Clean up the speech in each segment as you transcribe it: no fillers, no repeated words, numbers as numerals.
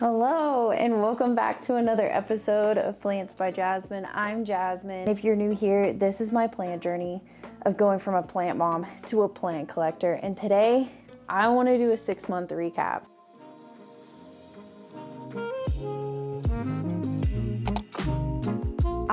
Hello and welcome back to another episode of Plants by Jasmine. I'm Jasmine. If you're new here, this is my plant journey of going from a plant mom to a plant collector. And today I want to do a 6-month recap.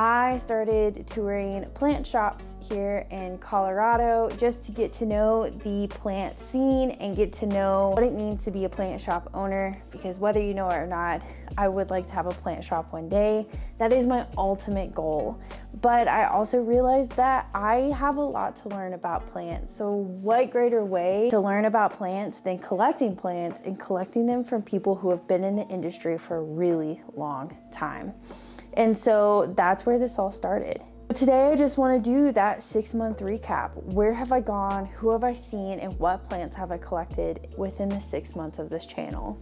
I started touring plant shops here in Colorado just to get to know the plant scene and get to know what it means to be a plant shop owner, because whether you know it or not, I would like to have a plant shop one day. That is my ultimate goal. But I also realized that I have a lot to learn about plants. So what greater way to learn about plants than collecting plants and collecting them from people who have been in the industry for a really long time. And so that's where this all started. Today, I just want to do that 6-month recap. Where have I gone? Who have I seen? And what plants have I collected within the 6 months of this channel?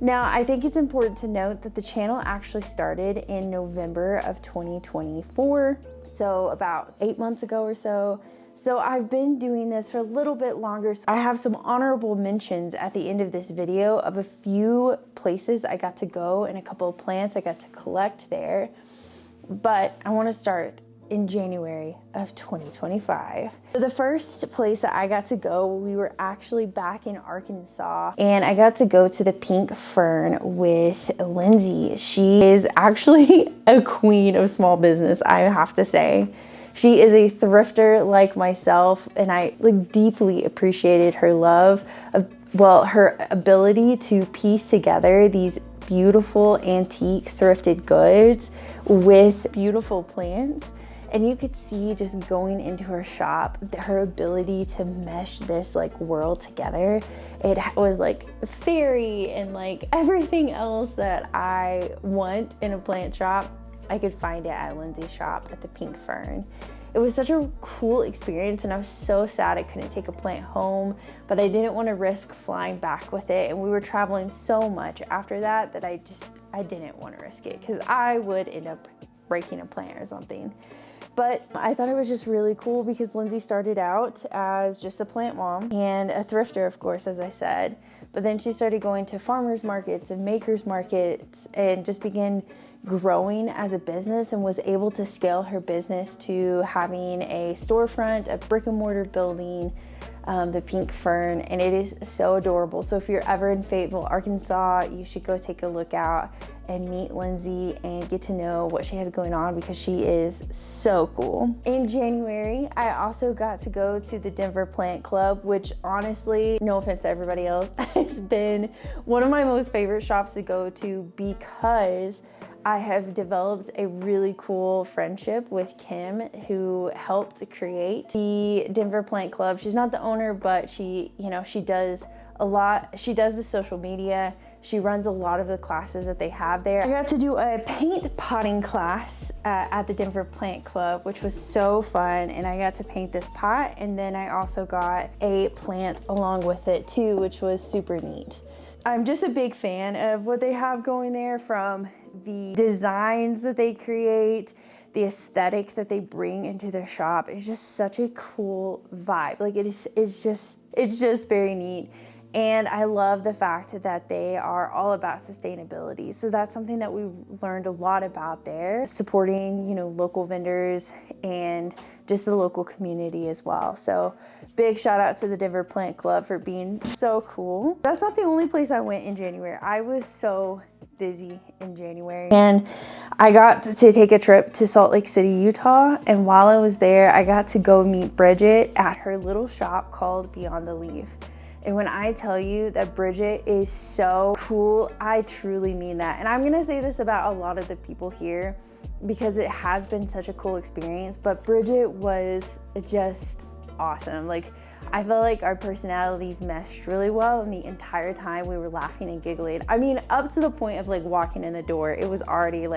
Now, I think it's important to note that the channel actually started in November of 2024. So about 8 months ago or so. So I've been doing this for a little bit longer. So I have some honorable mentions at the end of this video of a few places I got to go and a couple of plants I got to collect there. But I want to start in January of 2025. So the first place that I got to go, we were actually back in Arkansas, and I got to go to the Pink Fern with Lindsay. She is actually a queen of small business, I have to say. She is a thrifter like myself, and I deeply appreciated her love of, her ability to piece together these beautiful antique thrifted goods with beautiful plants. And you could see just going into her shop, her ability to mesh this world together. It was fairy and everything else that I want in a plant shop. I could find it at Lindsay's shop at the Pink Fern. It was such a cool experience, and I was so sad I couldn't take a plant home, but I didn't want to risk flying back with it. And we were traveling so much after that that I didn't want to risk it, because I would end up breaking a plant or something. But I thought it was just really cool because Lindsay started out as just a plant mom and a thrifter, of course, as I said. But then she started going to farmers markets and makers markets and just began growing as a business, and was able to scale her business to having a storefront, a brick and mortar building, the Pink Fern, and it is so adorable. So if you're ever in Fayetteville, Arkansas, you should go take a look out and meet Lindsay and get to know what she has going on, because she is so cool. In January, I also got to go to the Denver Plant Club, which honestly, no offense to everybody else, has been one of my most favorite shops to go to, because I have developed a really cool friendship with Kim, who helped create the Denver Plant Club. She's not the owner, but she does a lot. She does the social media. She runs a lot of the classes that they have there. I got to do a paint potting class at the Denver Plant Club, which was so fun. And I got to paint this pot, and then I also got a plant along with it too, which was super neat. I'm just a big fan of what they have going there, from the designs that they create, the aesthetic that they bring into their shop. It's just such a cool vibe. It's just very neat. And I love the fact that they are all about sustainability. So that's something that we learned a lot about there, supporting, local vendors and just the local community as well. So big shout out to the Denver Plant Club for being so cool. That's not the only place I went in January. I was so busy in January, and I got to take a trip to Salt Lake City, Utah. And while I was there, I got to go meet Bridget at her little shop called Beyond the Leaf. And when I tell you that Bridget is so cool, I truly mean that. And I'm gonna say this about a lot of the people here, because it has been such a cool experience, but Bridget was just awesome. I felt like our personalities meshed really well, and the entire time we were laughing and giggling. I mean, up to the point of walking in the door, it was already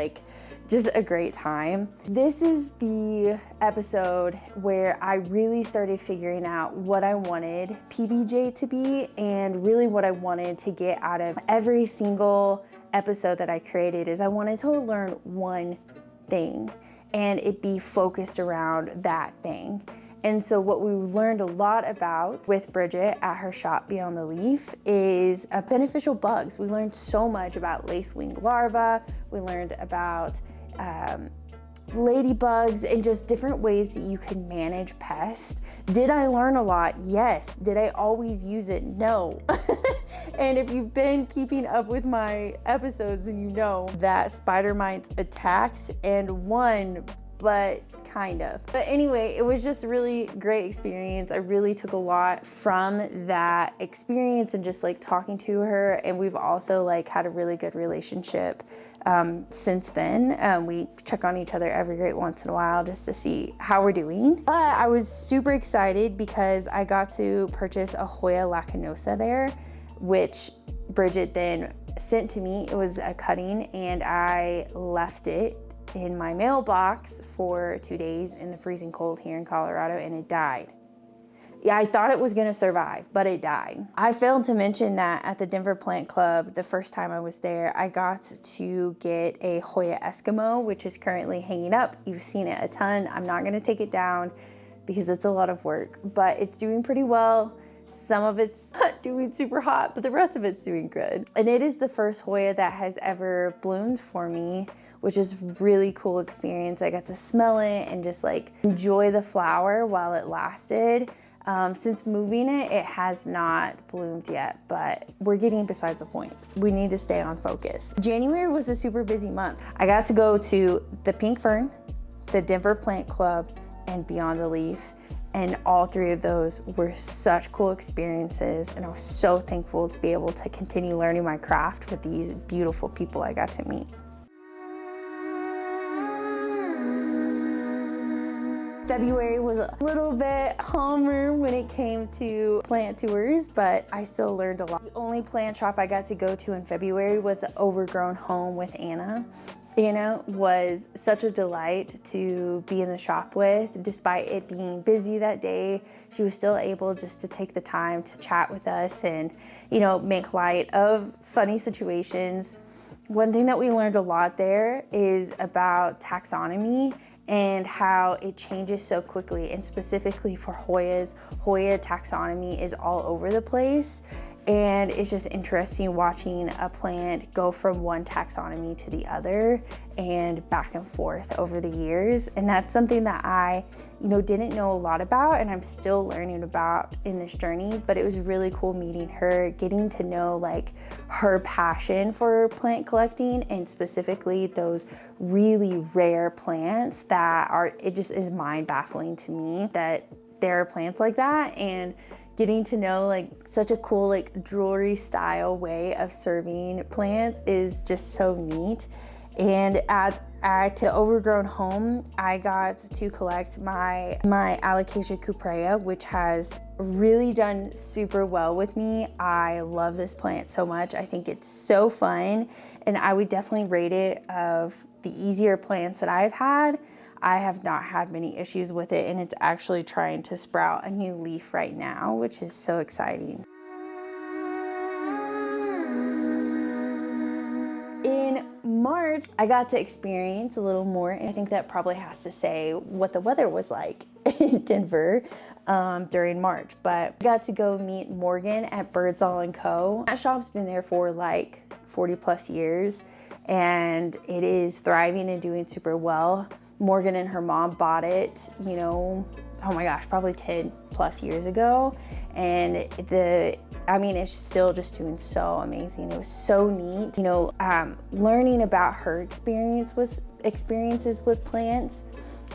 just a great time. This is the episode where I really started figuring out what I wanted PBJ to be, and really what I wanted to get out of every single episode that I created is I wanted to learn one thing and it be focused around that thing. And so what we learned a lot about with Bridget at her shop Beyond the Leaf is beneficial bugs. We learned so much about lacewing larvae. We learned about ladybugs and just different ways that you can manage pests. Did I learn a lot? Yes. Did I always use it? No. And if you've been keeping up with my episodes, then you know that spider mites attacked and won, but kind of. But anyway, it was just a really great experience. I really took a lot from that experience and just like talking to her. And we've also like had a really good relationship since then. We check on each other every great once in a while just to see how we're doing. But I was super excited because I got to purchase a Hoya lacanosa there, which Bridget then sent to me. It was a cutting and I left it in my mailbox for 2 days in the freezing cold here in Colorado, and it died. Yeah, I thought it was gonna survive, but it died. I failed to mention that at the Denver Plant Club, the first time I was there, I got to get a Hoya Eskimo, which is currently hanging up. You've seen it a ton. I'm not gonna take it down because it's a lot of work, but it's doing pretty well. Some of it's not doing super hot, but the rest of it's doing good. And it is the first Hoya that has ever bloomed for me, which is really cool experience. I got to smell it and just like enjoy the flower while it lasted. Since moving it, it has not bloomed yet, but we're getting besides the point. We need to stay on focus. January was a super busy month. I got to go to the Pink Fern, the Denver Plant Club, and Beyond the Leaf. And all three of those were such cool experiences. And I was so thankful to be able to continue learning my craft with these beautiful people I got to meet. February was a little bit calmer when it came to plant tours, but I still learned a lot. The only plant shop I got to go to in February was the Overgrown Home with Anna. Anna was such a delight to be in the shop with. Despite it being busy that day, she was still able just to take the time to chat with us and, you know, make light of funny situations. One thing that we learned a lot there is about taxonomy and how it changes so quickly, and specifically for Hoyas, Hoya taxonomy is all over the place. And it's just interesting watching a plant go from one taxonomy to the other and back and forth over the years. And that's something that I, didn't know a lot about, and I'm still learning about in this journey. But it was really cool meeting her, getting to know like her passion for plant collecting, and specifically those really rare plants that it just is mind baffling to me that there are plants like that. And getting to know like such a cool like jewelry style way of serving plants is just so neat. And at the Overgrown Home, I got to collect my Alocasia cuprea, which has really done super well with me. I love this plant so much. I think it's so fun, and I would definitely rate it of the easier plants that I've had. I have not had many issues with it, and it's actually trying to sprout a new leaf right now, which is so exciting. In March, I got to experience a little more, and I think that probably has to say what the weather was like in Denver during March. But I got to go meet Morgan at Birdsall & Co. That shop's been there for like 40 plus years, and it is thriving and doing super well. Morgan and her mom bought it, oh my gosh, probably 10 plus years ago. And it's still just doing so amazing. It was so neat, learning about her experiences with plants,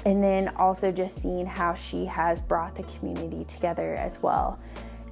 and then also just seeing how she has brought the community together as well.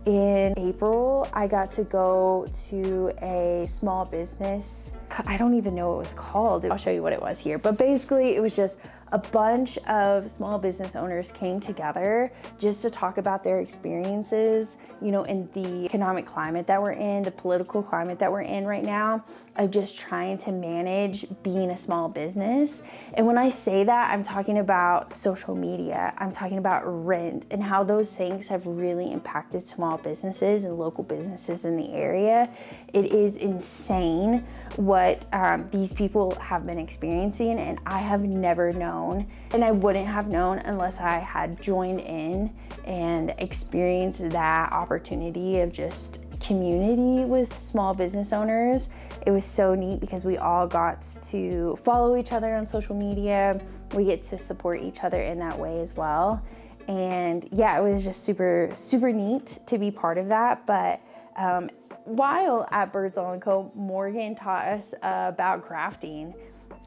In April, I got to go to a small business. I don't even know what it was called. I'll show you what it was here. But basically, it was just a bunch of small business owners came together just to talk about their experiences, in the economic climate that we're in, the political climate that we're in right now, of just trying to manage being a small business. And when I say that, I'm talking about social media, I'm talking about rent, and how those things have really impacted small businesses and local businesses in the area. It is insane what these people have been experiencing, and I have never known known, and I wouldn't have known unless I had joined in and experienced that opportunity of just community with small business owners. It was so neat because we all got to follow each other on social media. We get to support each other in that way as well. And yeah, it was just super, super neat to be part of that. But while at Birdsall & Co., Morgan taught us about grafting.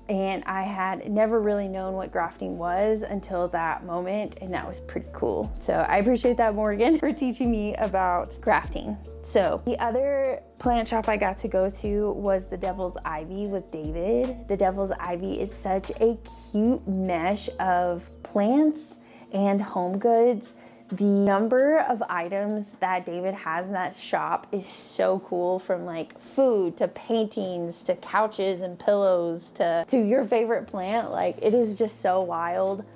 And I had never really known what grafting was until that moment, and that was pretty cool. So I appreciate that, Morgan, for teaching me about grafting. So the other plant shop I got to go to was the Devil's Ivy with David. The Devil's Ivy is such a cute mesh of plants and home goods. The number of items that David has in that shop is so cool, from like food to paintings to couches and pillows to your favorite plant. Like, it is just so wild.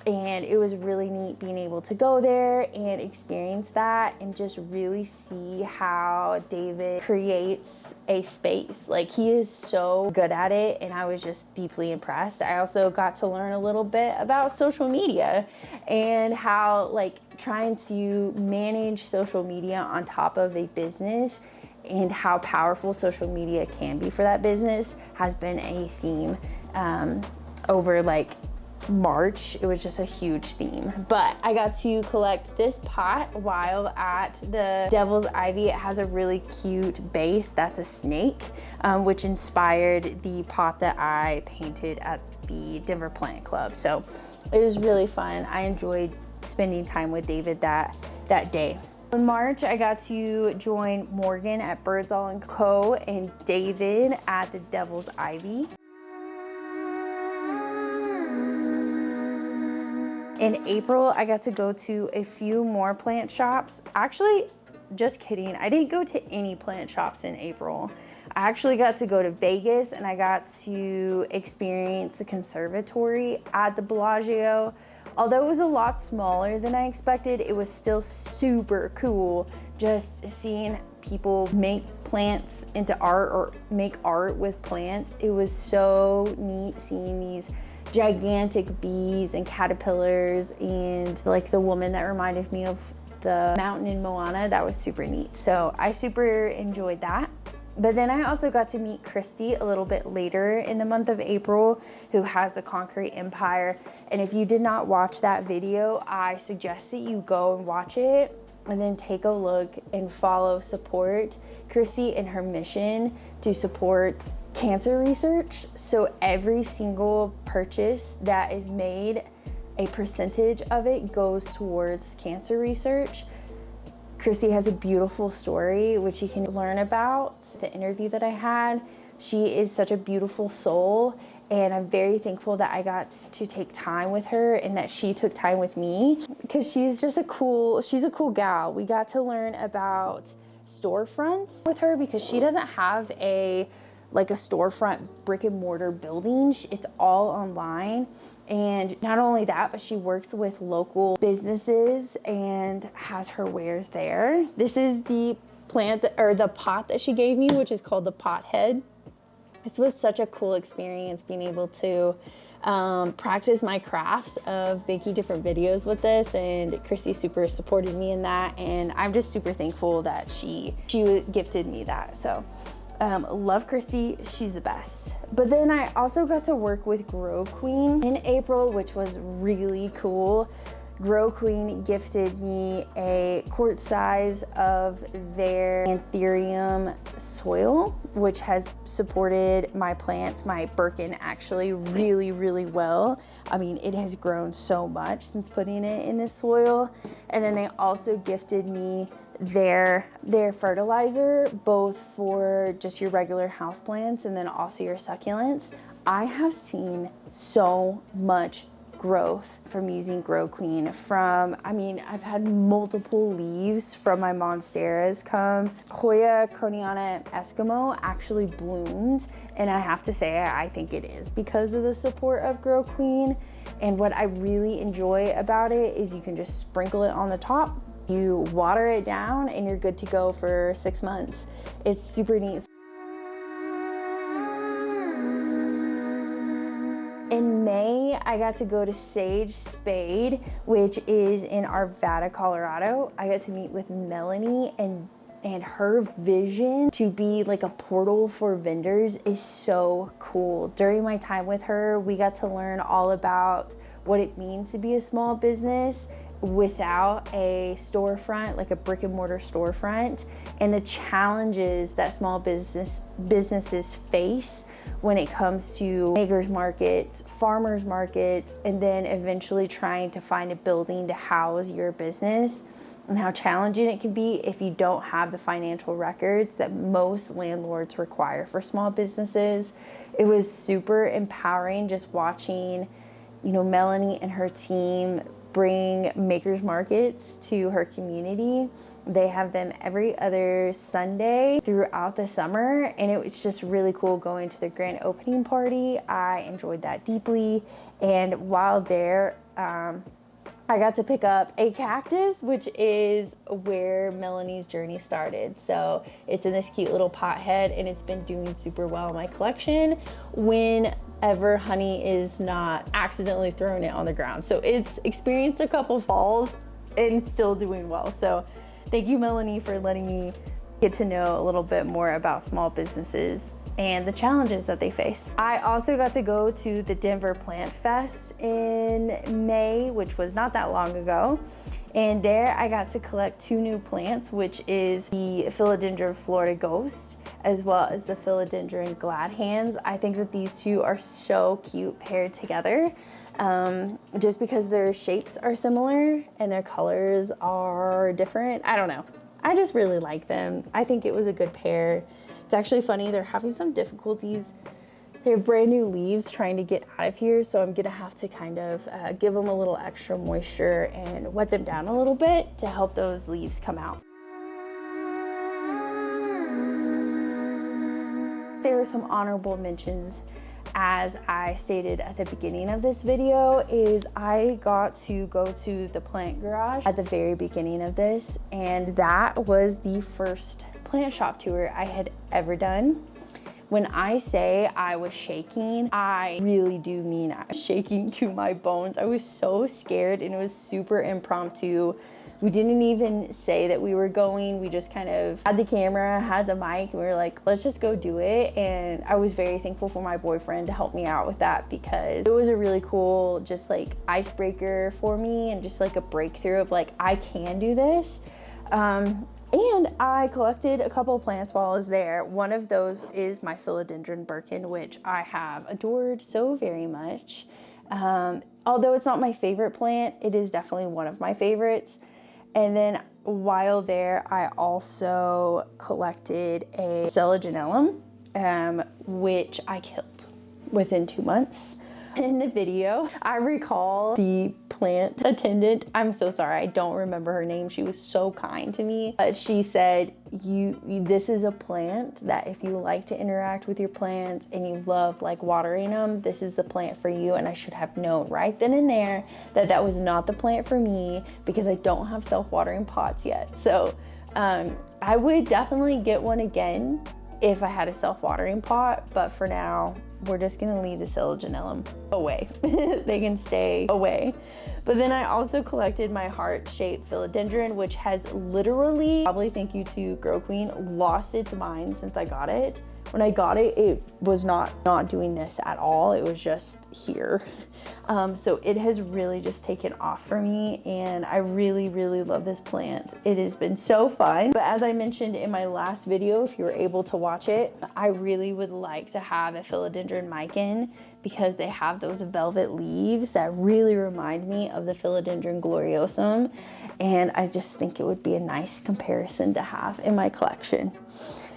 And it was really neat being able to go there and experience that and just really see how David creates a space. Like, he is so good at it, and I was just deeply impressed. I also got to learn a little bit about social media and how, like, trying to manage social media on top of a business and how powerful social media can be for that business has been a theme over like March. It was just a huge theme. But I got to collect this pot while at the Devil's Ivy. It has a really cute base that's a snake, which inspired the pot that I painted at the Denver Plant Club. So it was really fun. I enjoyed spending time with David that day. In March, I got to join Morgan at Birdsall & Co. and David at the Devil's Ivy. In April, I got to go to a few more plant shops. Actually, just kidding, I didn't go to any plant shops in April. I actually got to go to Vegas, and I got to experience the conservatory at the Bellagio. Although it was a lot smaller than I expected, it was still super cool just seeing people make plants into art or make art with plants. It was so neat seeing these gigantic bees and caterpillars, and like the woman that reminded me of the mountain in Moana. That was super neat. So I super enjoyed that. But then I also got to meet Christy a little bit later in the month of April, who has the Concrete Empire. And if you did not watch that video, I suggest that you go and watch it and then take a look and support Christy in her mission to support cancer research. So every single purchase that is made, a percentage of it goes towards cancer research. Christy has a beautiful story, which you can learn about. The interview that I had, she is such a beautiful soul, and I'm very thankful that I got to take time with her and that she took time with me, because she's just she's a cool gal. We got to learn about storefronts with her because she doesn't have a storefront brick and mortar building. It's all online. And not only that, but she works with local businesses and has her wares there. This is the the pot that she gave me, which is called the pot head. This was such a cool experience, being able to practice my crafts of making different videos with this, and Christy super supported me in that, and I'm just super thankful that she gifted me that. So love Christy, she's the best. But then I also got to work with Grow Queen in April, which was really cool. Grow Queen gifted me a quart size of their Anthurium soil, which has supported my plants, my Birkin, actually really, really well. I mean, it has grown so much since putting it in this soil. And then they also gifted me their fertilizer, both for just your regular houseplants and then also your succulents. I have seen so much growth from using Grow Queen. I've had multiple leaves from my monsteras come. Hoya croniana Eskimo actually bloomed, and I have to say, I think it is because of the support of Grow Queen. And what I really enjoy about it is you can just sprinkle it on the top, you water it down, and you're good to go for 6 months. It's super neat. In May, I got to go to Sage Spade, which is in Arvada, Colorado. I got to meet with Melanie, and her vision to be like a portal for vendors is so cool. During my time with her, we got to learn all about what it means to be a small business without a storefront, like a brick and mortar storefront, and the challenges that small businesses face when it comes to makers markets, farmers markets, and then eventually trying to find a building to house your business, and how challenging it can be if you don't have the financial records that most landlords require for small businesses. It was super empowering just watching, you know, Melanie and her team bring makers markets to her community. They have them every other Sunday throughout the summer, and it was just really cool going to the grand opening party. I enjoyed that deeply, and while there, I got to pick up a cactus, which is where Melanie's journey started. So it's in this cute little pot head, and it's been doing super well in my collection whenever Honey is not accidentally throwing it on the ground. So it's experienced a couple falls and still doing well. So thank you, Melanie, for letting me get to know a little bit more about small businesses and the challenges that they face. I also got to go to the Denver Plant Fest in May, which was not that long ago. And there I got to collect 2 new plants, which is the Philodendron Florida Ghost, as well as the Philodendron Glad Hands. I think that these two are so cute paired together, just because their shapes are similar and their colors are different. I don't know. I just really like them. I think it was a good pair. It's actually funny, they're having some difficulties. They have brand new leaves trying to get out of here, so I'm gonna have to kind of give them a little extra moisture and wet them down a little bit to help those leaves come out. There are some honorable mentions, as I stated at the beginning of this video, is I got to go to the plant garage at the very beginning of this, and that was the first plant shop tour I had ever done. When I say I was shaking, I really do mean I was shaking to my bones. I was so scared, and it was super impromptu. We didn't even say that we were going. We just kind of had the camera, had the mic, and we were like, let's just go do it. And I was very thankful for my boyfriend to help me out with that, because it was a really cool, just like icebreaker for me, and just like a breakthrough of like, I can do this. And I collected a couple of plants while I was there. One of those is my Philodendron Birkin, which I have adored so very much. Although it's not my favorite plant, it is definitely one of my favorites. And then while there, I also collected a Selaginellum, which I killed within 2 months. In the video, I recall the plant attendant. I'm so sorry, I don't remember her name. She was so kind to me. She said, this is a plant that if you like to interact with your plants and you love like watering them, this is the plant for you. And I should have known right then and there that that was not the plant for me, because I don't have self-watering pots yet. So I would definitely get one again if I had a self-watering pot, but for now, we're just gonna leave the Selaginellum away. They can stay away. But then I also collected my heart-shaped philodendron, which has literally, probably thank you to Grow Queen, lost its mind since I got it. When I got it, it was not doing this at all. It was just here. So it has really just taken off for me, and I really, really love this plant. It has been so fun. But as I mentioned in my last video, if you were able to watch it, I really would like to have a Philodendron Micin, because they have those velvet leaves that really remind me of the Philodendron Gloriosum. And I just think it would be a nice comparison to have in my collection.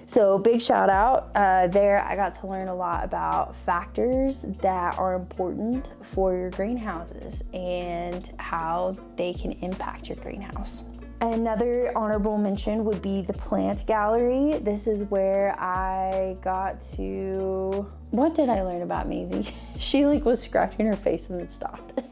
So big shout out there. I got to learn a lot about factors that are important for your greenhouses and how they can impact your greenhouse. Another honorable mention would be the plant gallery. This is where I got to, what did I learn about Maisie? She like was scratching her face and then stopped.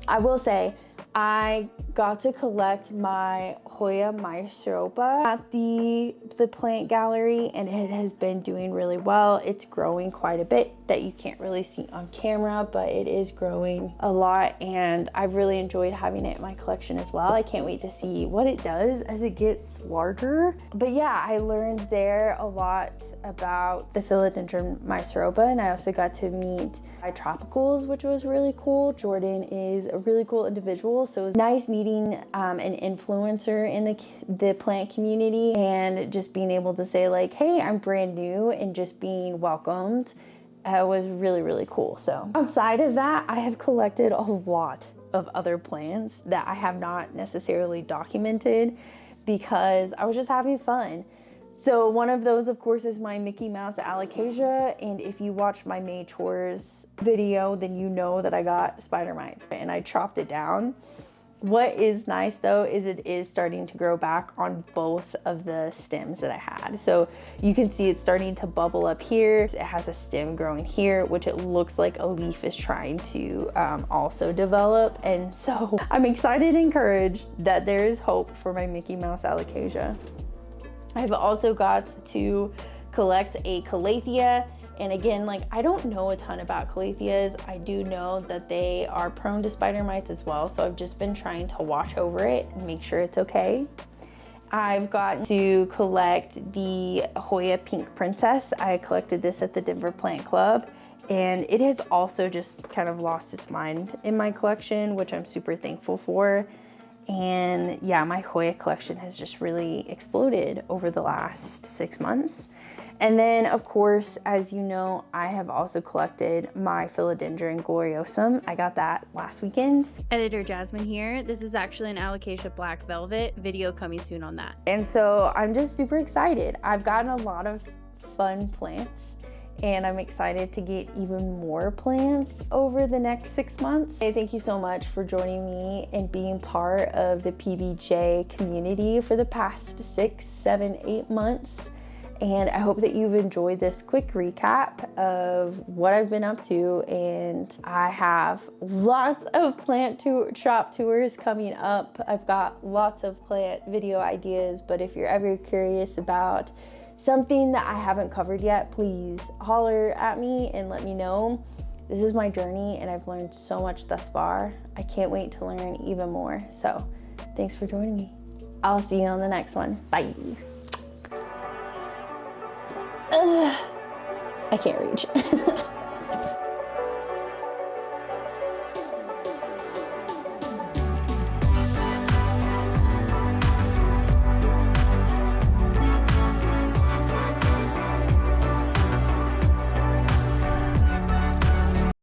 I will say, I got to collect my Hoya Myceropa at the plant gallery, and it has been doing really well. It's growing quite a bit that you can't really see on camera, but it is growing a lot, and I've really enjoyed having it in my collection as well. I can't wait to see what it does as it gets larger. But yeah, I learned there a lot about the Philodendron Myceropa, and I also got to meet Tropicals, which was really cool. Jordan is a really cool individual, so it was nice meeting an influencer in the plant community and just being able to say like, hey, I'm brand new, and just being welcomed was really, really cool. So outside of that, I have collected a lot of other plants that I have not necessarily documented because I was just having fun. So one of those, of course, is my Mickey Mouse alocasia, and if you watch my May chores video, then you know that I got spider mites and I chopped it down. What is nice though is it is starting to grow back on both of the stems that I had. So you can see it's starting to bubble up here. It has a stem growing here, which it looks like a leaf is trying to also develop. And so I'm excited and encouraged that there is hope for my Mickey Mouse alocasia. I've also got to collect a calathea. And again, like, I don't know a ton about calatheas. I do know that they are prone to spider mites as well. So I've just been trying to watch over it and make sure it's okay. I've got to collect the Hoya Pink Princess. I collected this at the Denver Plant Club, and it has also just kind of lost its mind in my collection, which I'm super thankful for. And yeah, my Hoya collection has just really exploded over the last 6 months. And then, of course, as you know, I have also collected my Philodendron gloriosum. I got that last weekend. Editor Jasmine here. This is actually an alocasia black velvet. Video coming soon on that. And so I'm just super excited. I've gotten a lot of fun plants, and I'm excited to get even more plants over the next 6 months. Hey, thank you so much for joining me and being part of the PBJ community for the past 6, 7, 8 months. And I hope that you've enjoyed this quick recap of what I've been up to. And I have lots of plant shop tours coming up. I've got lots of plant video ideas, but if you're ever curious about something that I haven't covered yet, please holler at me and let me know. This is my journey, and I've learned so much thus far. I can't wait to learn even more. So thanks for joining me. I'll see you on the next one. Bye. I can't reach.